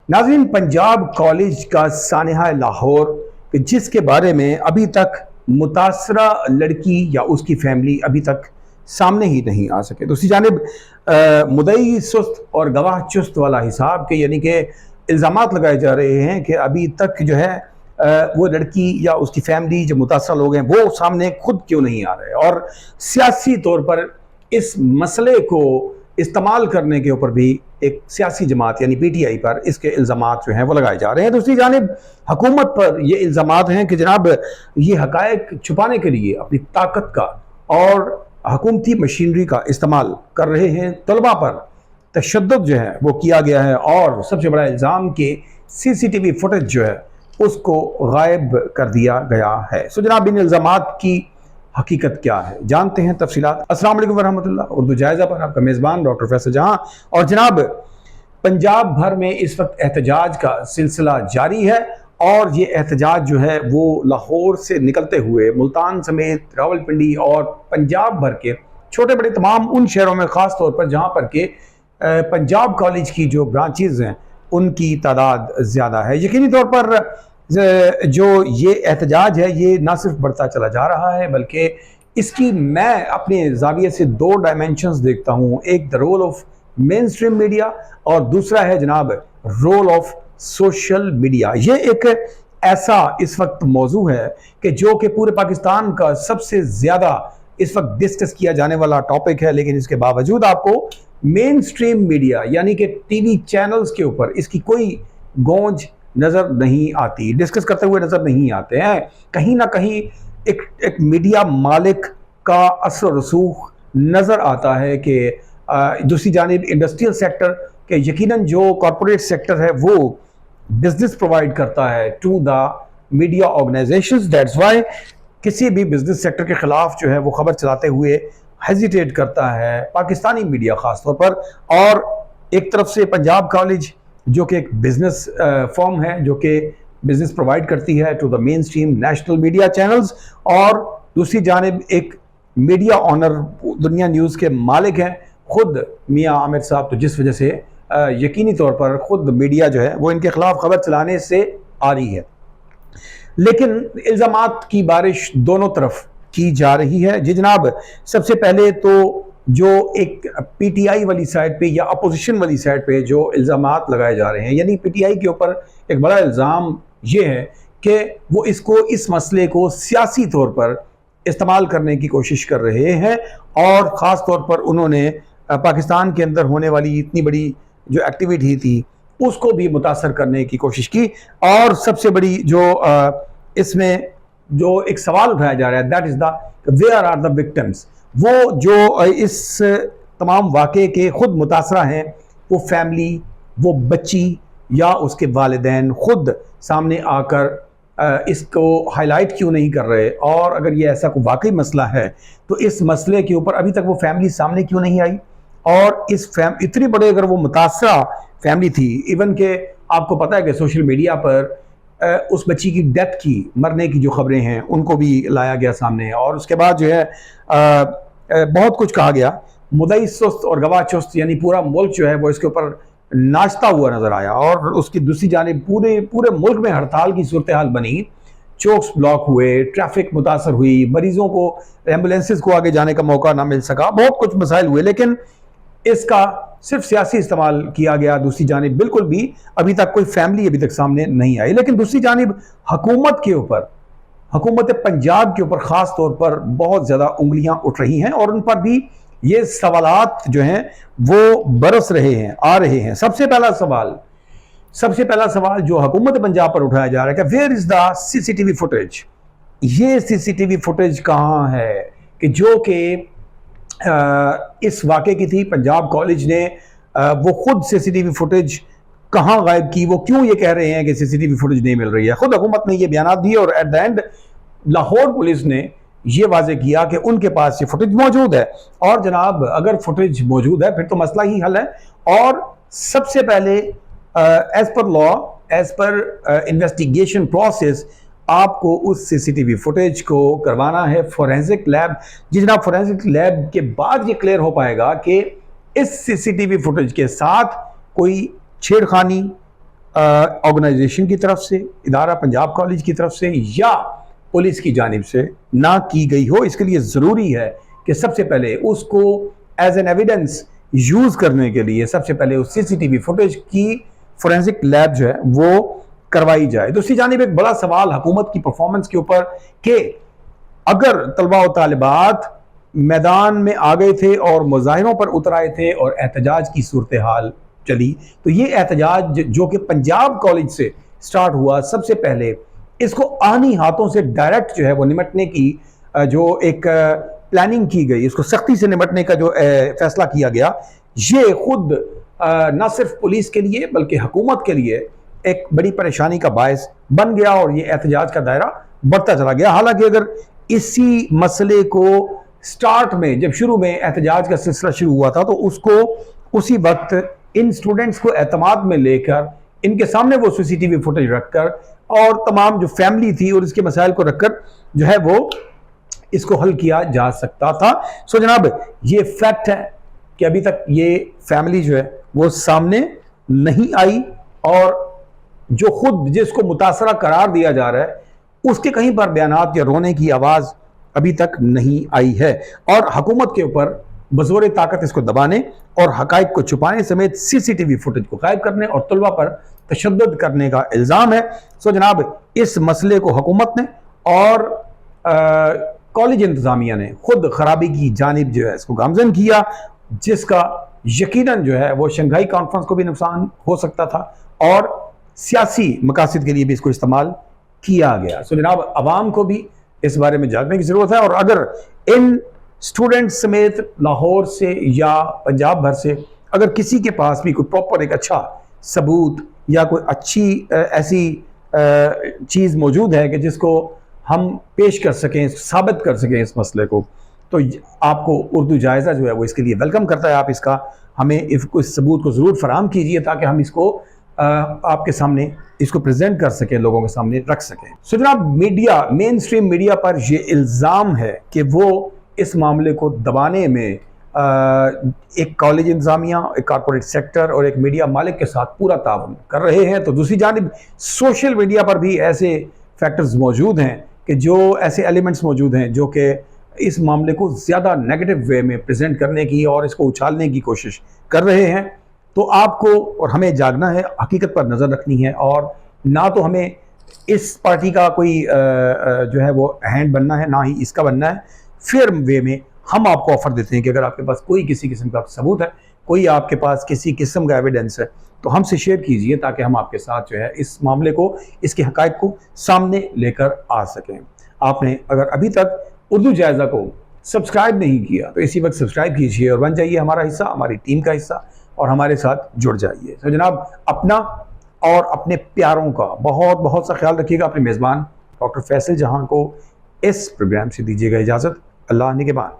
नाज़रीन, पंजाब कॉलेज का सानिहा लाहौर जिस के बारे में अभी तक मुतासरा लड़की या उसकी फैमिली अभी तक सामने ही नहीं आ सके। दूसरी जानिब मुदई सुस्त और गवाह चुस्त वाला हिसाब के यानी कि इल्ज़ामात लगाए जा रहे हैं कि अभी तक जो है वो लड़की या उसकी फैमिली जो मुतासरा लोग हैं वो सामने खुद क्यों नहीं आ रहे, और सियासी तौर पर इस मसले को इस्तेमाल करने के ऊपर भी एक सियासी जमात यानी PTI पर इसके इल्ज़ामात जो हैं वो लगाए जा रहे हैं। दूसरी जानिब हुकूमत पर ये इल्ज़ामात हैं कि जनाब ये हक़ाइक़ छुपाने के लिए अपनी ताकत का और हुकूमती मशीनरी का इस्तेमाल कर रहे हैं। तलबा पर तशद्दुद जो है वो किया गया है, और सबसे बड़ा इल्ज़ाम कि CCTV फुटेज जो है उसको गायब कर दिया गया है। सो जनाब इन इल्ज़ामात की हकीकत क्या है, जानते हैं तफसीलात। अस्सलाम वालेकुम वरहमतुल्लाह। उर्दू जायज़ा पर आपका मेज़बान डॉक्टर फैसल जहां। और जनाब पंजाब भर में इस वक्त एहतजाज का सिलसिला जारी है, और ये एहतजाज जो है वो लाहौर से निकलते हुए मुल्तान समेत रावलपिंडी और पंजाब भर के छोटे बड़े तमाम उन शहरों में ख़ास तौर पर जहाँ पर के पंजाब कॉलेज की जो ब्रांचेज़ हैं उनकी तादाद ज़्यादा है। यकीनी तौर पर जो ये एहतजाज है ये ना सिर्फ बढ़ता चला जा रहा है बल्कि इसकी मैं अपने ज़ाविये से दो डायमेंशंस देखता हूँ। एक the role of main stream media और दूसरा है जनाब रोल ऑफ सोशल मीडिया। ये एक ऐसा इस वक्त मौजू है कि जो कि पूरे पाकिस्तान का सबसे ज़्यादा इस वक्त डिस्कस किया जाने वाला टॉपिक है, लेकिन इसके बावजूद आपको मेन स्ट्रीम मीडिया यानी कि TV चैनल्स के ऊपर इसकी कोई गूंज नज़र नहीं आती, डिस्कस करते हुए नज़र नहीं आते हैं। कहीं ना कहीं एक मीडिया मालिक का असर रसूख नज़र आता है कि दूसरी जानिब इंडस्ट्रियल सेक्टर के यकीनन जो कॉरपोरेट सेक्टर है वो बिजनेस प्रोवाइड करता है to the media organizations. That's why किसी भी बिजनेस सेक्टर के ख़िलाफ़ जो है वो ख़बर चलाते हुए हेजिटेट करता है पाकिस्तानी मीडिया ख़ास तौर पर। और एक तरफ से पंजाब कॉलेज जो कि एक बिज़नेस फॉर्म है जो कि बिज़नेस प्रोवाइड करती है to the main stream national media channels, और दूसरी जानिब एक मीडिया ऑनर दुनिया न्यूज़ के मालिक हैं ख़ुद मियां आमिर साहब, तो जिस वजह से यकीनी तौर पर ख़ुद मीडिया जो है वो इनके ख़िलाफ़ ख़बर चलाने से आ रही है। लेकिन इल्ज़ामात की बारिश दोनों तरफ की जा रही है। जी जनाब, सबसे पहले तो जो एक PTI वाली साइड पे या अपोजिशन वाली साइड पे जो इल्ज़ामात लगाए जा रहे हैं, यानी PTI के ऊपर एक बड़ा इल्ज़ाम ये है कि वो इस मसले को सियासी तौर पर इस्तेमाल करने की कोशिश कर रहे हैं, और ख़ास तौर पर उन्होंने पाकिस्तान के अंदर होने वाली इतनी बड़ी जो एक्टिविटी थी उसको भी मुतासर करने की कोशिश की। और सबसे बड़ी जो इसमें जो एक सवाल उठाया जा रहा है that is the where are the victims. वो जो इस तमाम वाक़े के ख़ुद मुतासरा हैं वो फैमिली, वो बच्ची या उसके वालिदैन ख़ुद सामने आकर इसको हाईलाइट क्यों नहीं कर रहे, और अगर ये ऐसा कोई वाकई मसला है तो इस मसले के ऊपर अभी तक वो फैमिली सामने क्यों नहीं आई। और इतनी बड़े अगर वो मुतासरा फैमिली थी, इवन के आपको पता है कि सोशल मीडिया पर उस बच्ची की डेथ की, मरने की जो खबरें हैं उनको भी लाया गया सामने, और उसके बाद जो है बहुत कुछ कहा गया। मुदई सुस्त और गवाह चुस्त यानी पूरा मुल्क जो है वो इसके ऊपर नाचता हुआ नज़र आया, और उसकी दूसरी जानिब पूरे मुल्क में हड़ताल की सूरत हाल बनी, चौक्स ब्लॉक हुए, ट्रैफिक मुतासर हुई, मरीज़ों को एम्बुलेंसेस को आगे जाने का मौका ना मिल सका, बहुत कुछ मसाइल हुए, लेकिन इसका सिर्फ सियासी इस्तेमाल किया गया। दूसरी जानिब बिल्कुल भी अभी तक कोई फैमिली अभी तक सामने नहीं आई। लेकिन दूसरी जानिब हुकूमत के ऊपर, हुकूमत पंजाब के ऊपर ख़ास तौर पर बहुत ज़्यादा उंगलियां उठ रही हैं, और उन पर भी ये सवालात जो हैं वो बरस रहे हैं, आ रहे हैं। सबसे पहला सवाल जो हुकूमत पंजाब पर उठाया जा रहा है कि where is the CCTV footage. ये CCTV फुटेज कहाँ है कि जो कि इस वाक़े की थी। पंजाब कॉलेज ने वो खुद CCTV फुटेज कहाँ गायब की, वो क्यों ये कह रहे हैं कि CCTV फुटेज नहीं मिल रही है। खुद हुकूमत ने ये बयान दिए, और at the end Lahore police ने ये वाजे किया कि उनके पास ये फुटेज मौजूद है। और जनाब अगर फुटेज मौजूद है फिर तो मसला ही हल है। और सबसे पहले as per law, as per investigation process, आपको उस CCTV फुटेज को करवाना है फोरेंसिक लैब। जी जनाब, फोरेंसिक लैब के बाद ये क्लियर हो पाएगा कि इस CCTV फुटेज के साथ कोई छेड़खानी آرگنائزیشن کی طرف سے، ادارہ پنجاب کالج کی طرف سے یا پولیس کی جانب سے نہ کی گئی ہو۔ اس کے لیے ضروری ہے کہ سب سے پہلے اس کو ایز این ایویڈنس یوز کرنے کے لیے سب سے پہلے اس سی سی ٹی وی فوٹیج کی فورینسک لیب جو ہے وہ کروائی جائے۔ دوسری جانب ایک بڑا سوال حکومت کی پرفارمنس کے اوپر کہ اگر طلباء و طالبات میدان میں آ گئے تھے اور مظاہروں پر اتر آئے تھے اور احتجاج کی صورتحال چلی، تو یہ احتجاج جو کہ پنجاب کالج سے سٹارٹ ہوا، سب سے پہلے اس کو آہنی ہاتھوں سے ڈائریکٹ جو ہے وہ نمٹنے کی جو ایک پلاننگ کی گئی، اس کو سختی سے نمٹنے کا جو فیصلہ کیا گیا، یہ خود نہ صرف پولیس کے لیے بلکہ حکومت کے لیے ایک بڑی پریشانی کا باعث بن گیا اور یہ احتجاج کا دائرہ بڑھتا چلا گیا۔ حالانکہ اگر اسی مسئلے کو سٹارٹ میں جب شروع میں احتجاج کا سلسلہ شروع ہوا تھا تو اس کو اسی وقت ان سٹوڈنٹس کو اعتماد میں لے کر ان کے سامنے وہ سی سی ٹی وی فوٹیج رکھ کر اور تمام جو فیملی تھی اور اس کے مسائل کو رکھ کر جو ہے وہ اس کو حل کیا جا سکتا تھا۔ سو جناب یہ فیکٹ ہے کہ ابھی تک یہ فیملی جو ہے وہ سامنے نہیں آئی اور جو خود جس کو متاثرہ قرار دیا جا رہا ہے اس کے کہیں پر بیانات یا رونے کی آواز ابھی تک نہیں آئی ہے، اور حکومت کے اوپر بزور طاقت اس کو دبانے اور حقائق کو چھپانے سمیت سی سی ٹی وی فوٹیج کو غائب کرنے اور طلبہ پر تشدد کرنے کا الزام ہے۔ سو جناب اس مسئلے کو حکومت نے اور کالج انتظامیہ نے خود خرابی کی جانب جو ہے اس کو گامزن کیا، جس کا یقیناً جو ہے وہ شنگھائی کانفرنس کو بھی نقصان ہو سکتا تھا اور سیاسی مقاصد کے لیے بھی اس کو استعمال کیا گیا۔ سو جناب عوام کو بھی اس بارے میں جاگنے کی ضرورت ہے، اور اگر ان سٹوڈنٹ سمیت لاہور سے یا پنجاب بھر سے اگر کسی کے پاس بھی کوئی پراپر ایک اچھا ثبوت یا کوئی اچھی ایسی چیز موجود ہے کہ جس کو ہم پیش کر سکیں، ثابت کر سکیں اس مسئلے کو، تو آپ کو اردو جائزہ جو ہے وہ اس کے لیے ویلکم کرتا ہے۔ آپ اس کا ہمیں اس ثبوت کو ضرور فراہم کیجئے تاکہ ہم اس کو آپ کے سامنے اس کو پریزنٹ کر سکیں، لوگوں کے سامنے رکھ سکیں۔ سو جناب میڈیا، مین سٹریم میڈیا پر یہ الزام ہے کہ وہ اس معاملے کو دبانے میں ایک کالج انتظامیہ، ایک کارپوریٹ سیکٹر اور ایک میڈیا مالک کے ساتھ پورا تعاون کر رہے ہیں، تو دوسری جانب سوشل میڈیا پر بھی ایسے فیکٹرز موجود ہیں کہ جو ایسے ایلیمنٹس موجود ہیں جو کہ اس معاملے کو زیادہ نیگیٹو وے میں پریزنٹ کرنے کی اور اس کو اچھالنے کی کوشش کر رہے ہیں۔ تو آپ کو اور ہمیں جاگنا ہے، حقیقت پر نظر رکھنی ہے، اور نہ تو ہمیں اس پارٹی کا کوئی جو ہے وہ ہینڈ بننا ہے، نہ ہی اس کا بننا ہے۔ فیئر وے میں ہم آپ کو آفر دیتے ہیں کہ اگر آپ کے پاس کوئی کسی قسم کا ثبوت ہے، کوئی آپ کے پاس کسی قسم کا ایویڈنس ہے، تو ہم سے شیئر کیجئے تاکہ ہم آپ کے ساتھ جو ہے اس معاملے کو، اس کے حقائق کو سامنے لے کر آ سکیں۔ آپ نے اگر ابھی تک اردو جائزہ کو سبسکرائب نہیں کیا تو اسی وقت سبسکرائب کیجئے اور بن جائیے ہمارا حصہ، ہماری ٹیم کا حصہ، اور ہمارے ساتھ جڑ جائیے۔ تو جناب اپنا اور اپنے پیاروں کا بہت بہت سا خیال رکھیے گا۔ اپنے میزبان ڈاکٹر فیصل جہاں کو اس پروگرام سے دیجیے گا اجازت۔ اللہ نگہبان۔